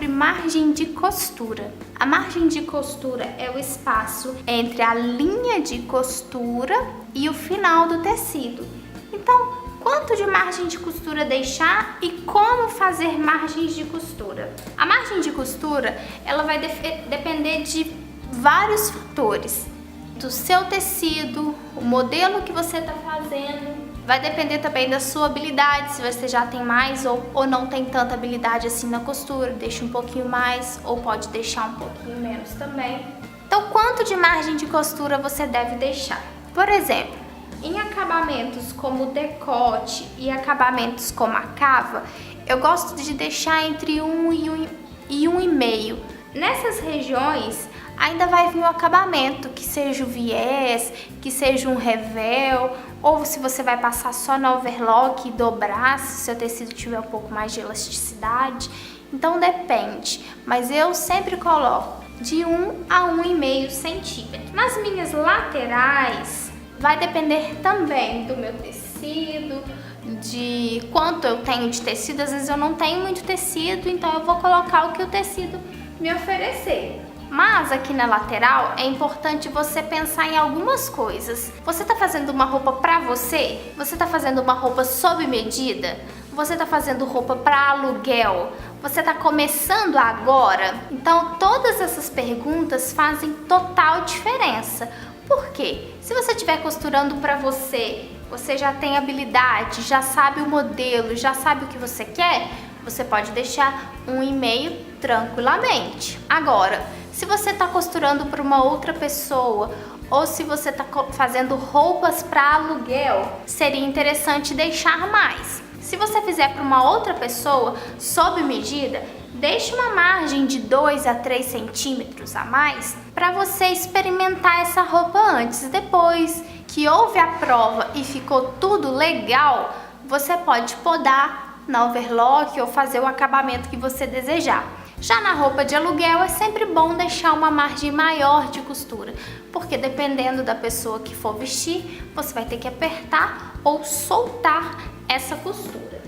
sobre margem de costura. A margem de costura é o espaço entre a linha de costura e o final do tecido. Então, quanto de margem de costura deixar e como fazer margens de costura? A margem de costura, ela vai depender de vários fatores. Do seu tecido, o modelo que você está fazendo. Vai depender também da sua habilidade, se você já tem mais ou não tem tanta habilidade assim na costura, deixa um pouquinho mais ou pode deixar um pouquinho menos também. Então, quanto de margem de costura você deve deixar? Por exemplo, em acabamentos como decote e acabamentos como a cava, eu gosto de deixar entre 1 e 1,5. Nessas regiões, ainda vai vir um acabamento, que seja o viés, que seja um revel, ou se você vai passar só na overlock e dobrar, se o seu tecido tiver um pouco mais de elasticidade. Então depende, mas eu sempre coloco de 1 a 1,5 centímetros. Nas minhas laterais, vai depender também do meu tecido, de quanto eu tenho de tecido. Às vezes eu não tenho muito tecido, então eu vou colocar o que o tecido me oferecer. Mas aqui na lateral é importante você pensar em algumas coisas. Você tá fazendo uma roupa pra você? Você tá fazendo uma roupa sob medida? Você tá fazendo roupa para aluguel? Você tá começando agora? Então todas essas perguntas fazem total diferença. Por quê? Se você estiver costurando para você, você já tem habilidade, já sabe o modelo, já sabe o que você quer, você pode deixar 1,5 tranquilamente. Agora, se você está costurando para uma outra pessoa ou se você está fazendo roupas para aluguel, seria interessante deixar mais. Se você fizer para uma outra pessoa, sob medida, deixe uma margem de 2 a 3 centímetros a mais para você experimentar essa roupa antes. Depois que houve a prova e ficou tudo legal, você pode podar na overlock ou fazer o acabamento que você desejar. Já na roupa de aluguel é sempre bom deixar uma margem maior de costura, porque dependendo da pessoa que for vestir, você vai ter que apertar ou soltar essa costura.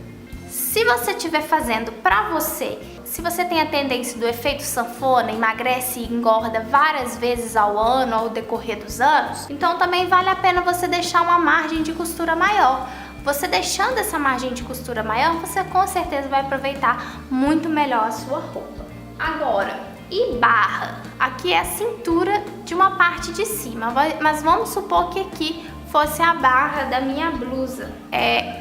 Se você estiver fazendo para você, se você tem a tendência do efeito sanfona, emagrece e engorda várias vezes ao ano ao decorrer dos anos, então também vale a pena você deixar uma margem de costura maior. Você deixando essa margem de costura maior, você com certeza vai aproveitar muito melhor a sua roupa. Agora, e barra? Aqui é a cintura de uma parte de cima, mas vamos supor que aqui fosse a barra da minha blusa.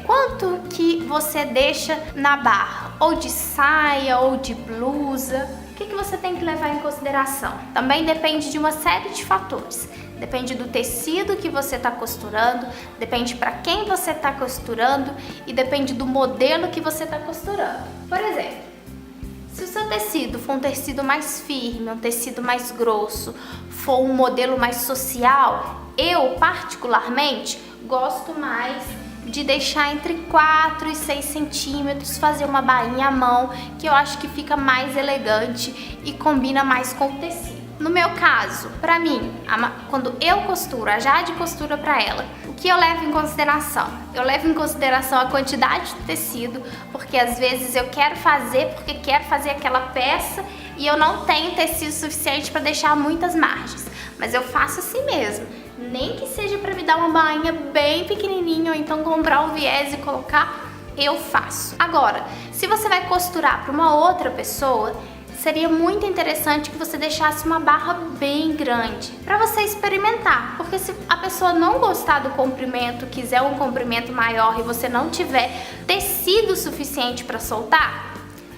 Quanto que você deixa na barra? Ou de saia, ou de blusa? O que você tem que levar em consideração? Também depende de uma série de fatores. Depende do tecido que você está costurando, depende para quem você está costurando e depende do modelo que você está costurando. Por exemplo, se o seu tecido for um tecido mais firme, um tecido mais grosso, for um modelo mais social, eu particularmente gosto mais de deixar entre 4 e 6 centímetros, fazer uma bainha à mão, que eu acho que fica mais elegante e combina mais com o tecido. No meu caso, pra mim, quando eu costuro, a Jade costura pra ela, o que eu levo em consideração? Eu levo em consideração a quantidade de tecido, porque às vezes eu quero fazer porque quero fazer aquela peça e eu não tenho tecido suficiente para deixar muitas margens, mas eu faço assim mesmo, nem que seja para me dar uma bainha bem pequenininha ou então comprar um viés e colocar, eu faço. Agora, se você vai costurar para uma outra pessoa, seria muito interessante que você deixasse uma barra bem grande para você experimentar, porque se a pessoa não gostar do comprimento, quiser um comprimento maior e você não tiver tecido suficiente para soltar,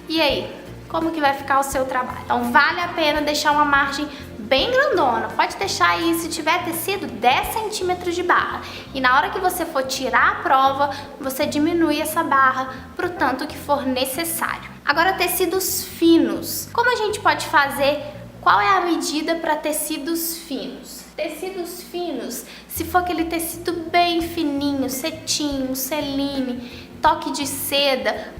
e aí? Como que vai ficar o seu trabalho? Então vale a pena deixar uma margem bem grandona, pode deixar aí, se tiver tecido, 10 centímetros de barra, e na hora que você for tirar a prova, você diminui essa barra pro tanto que for necessário. Agora, tecidos finos. Como a gente pode fazer? Qual é a medida para tecidos finos? Tecidos finos, se for aquele tecido bem fininho, cetim, celine, toque de seda,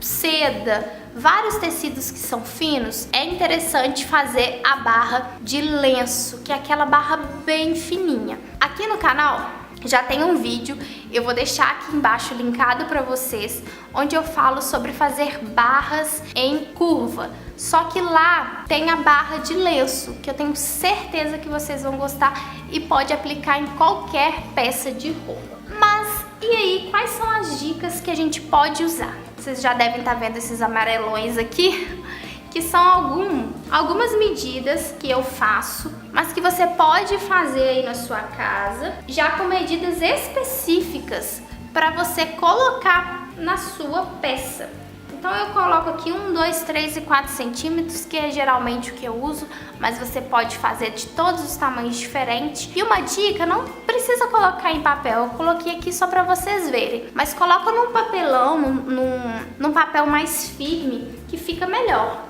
vários tecidos que são finos, é interessante fazer a barra de lenço, que é aquela barra bem fininha. Aqui no canal já tem um vídeo, eu vou deixar aqui embaixo linkado para vocês, onde eu falo sobre fazer barras em curva, só que lá tem a barra de lenço, que eu tenho certeza que vocês vão gostar e pode aplicar em qualquer peça de roupa. Mas e aí, quais são as dicas que a gente pode usar? Vocês já devem estar vendo esses amarelões aqui, que são algumas medidas que eu faço, mas que você pode fazer aí na sua casa, já com medidas específicas para você colocar na sua peça. Então eu coloco aqui 1, 2, 3 e 4 centímetros, que é geralmente o que eu uso, mas você pode fazer de todos os tamanhos diferentes. E uma dica, não precisa colocar em papel, eu coloquei aqui só para vocês verem, mas coloca num papelão, num papel mais firme, que fica melhor.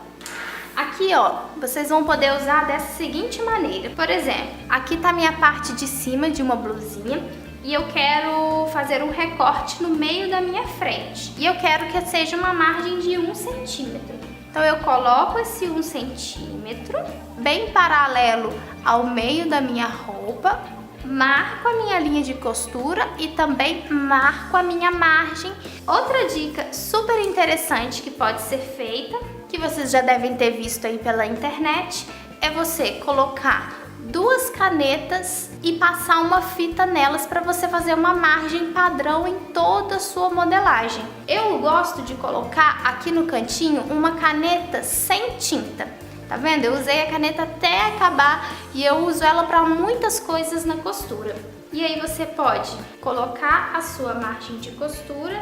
Aqui, ó, vocês vão poder usar dessa seguinte maneira. Por exemplo, aqui tá a minha parte de cima de uma blusinha e eu quero fazer um recorte no meio da minha frente. E eu quero que seja uma margem de 1 centímetro. Então eu coloco esse 1 centímetro bem paralelo ao meio da minha roupa, marco a minha linha de costura e também marco a minha margem. Outra dica super interessante que pode ser feita, que vocês já devem ter visto aí pela internet, é você colocar 2 canetas e passar uma fita nelas para você fazer uma margem padrão em toda a sua modelagem. Eu gosto de colocar aqui no cantinho uma caneta sem tinta. Tá vendo? Eu usei a caneta até acabar e eu uso ela para muitas coisas na costura. E aí você pode colocar a sua margem de costura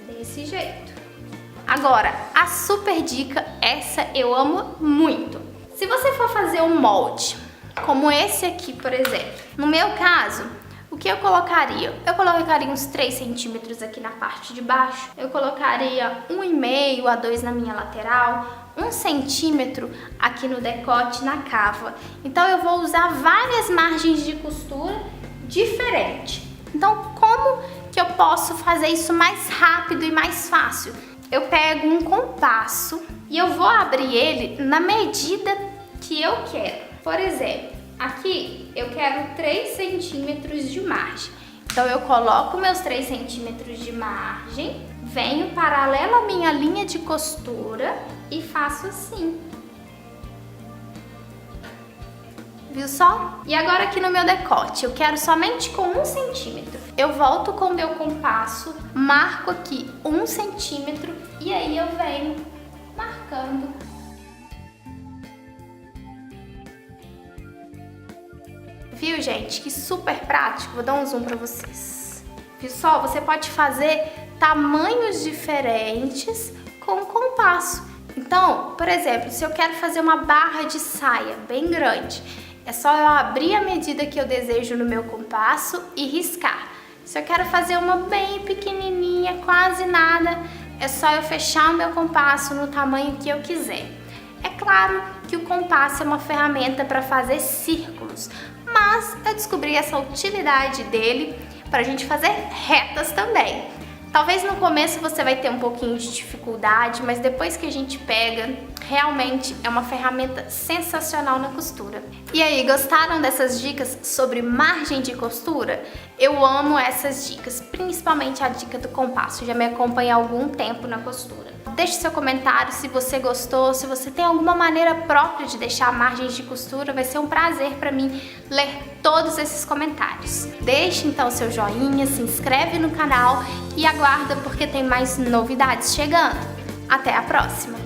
desse jeito. Agora, a super dica, essa eu amo muito. Se você for fazer um molde, como esse aqui, por exemplo, no meu caso, o que eu colocaria? Eu colocaria uns 3 centímetros aqui na parte de baixo, eu colocaria 1,5 a 2 na minha lateral, 1 centímetro aqui no decote, na cava. Então eu vou usar várias margens de costura diferentes. Então como que eu posso fazer isso mais rápido e mais fácil? Eu pego um compasso e eu vou abrir ele na medida que eu quero. Por exemplo, aqui eu quero 3 centímetros de margem. Então eu coloco meus 3 centímetros de margem, venho paralelo à minha linha de costura e faço assim. Viu só? E agora aqui no meu decote, eu quero somente com 1 centímetro. Eu volto com o meu compasso, marco aqui 1 centímetro e aí eu venho marcando. Viu, gente? Que super prático. Vou dar um zoom pra vocês. Viu só? Você pode fazer tamanhos diferentes com o compasso. Então, por exemplo, se eu quero fazer uma barra de saia bem grande, é só eu abrir a medida que eu desejo no meu compasso e riscar. Se eu quero fazer uma bem pequenininha, quase nada, é só eu fechar o meu compasso no tamanho que eu quiser. É claro que o compasso é uma ferramenta para fazer círculos, mas eu descobri essa utilidade dele para a gente fazer retas também. Talvez no começo você vai ter um pouquinho de dificuldade, mas depois que a gente pega, realmente é uma ferramenta sensacional na costura. E aí, gostaram dessas dicas sobre margem de costura? Eu amo essas dicas, principalmente a dica do compasso, já me acompanha há algum tempo na costura. Deixe seu comentário se você gostou, se você tem alguma maneira própria de deixar margens de costura, vai ser um prazer para mim ler todos esses comentários. Deixe então seu joinha, se inscreve no canal e aguarda porque tem mais novidades chegando. Até a próxima!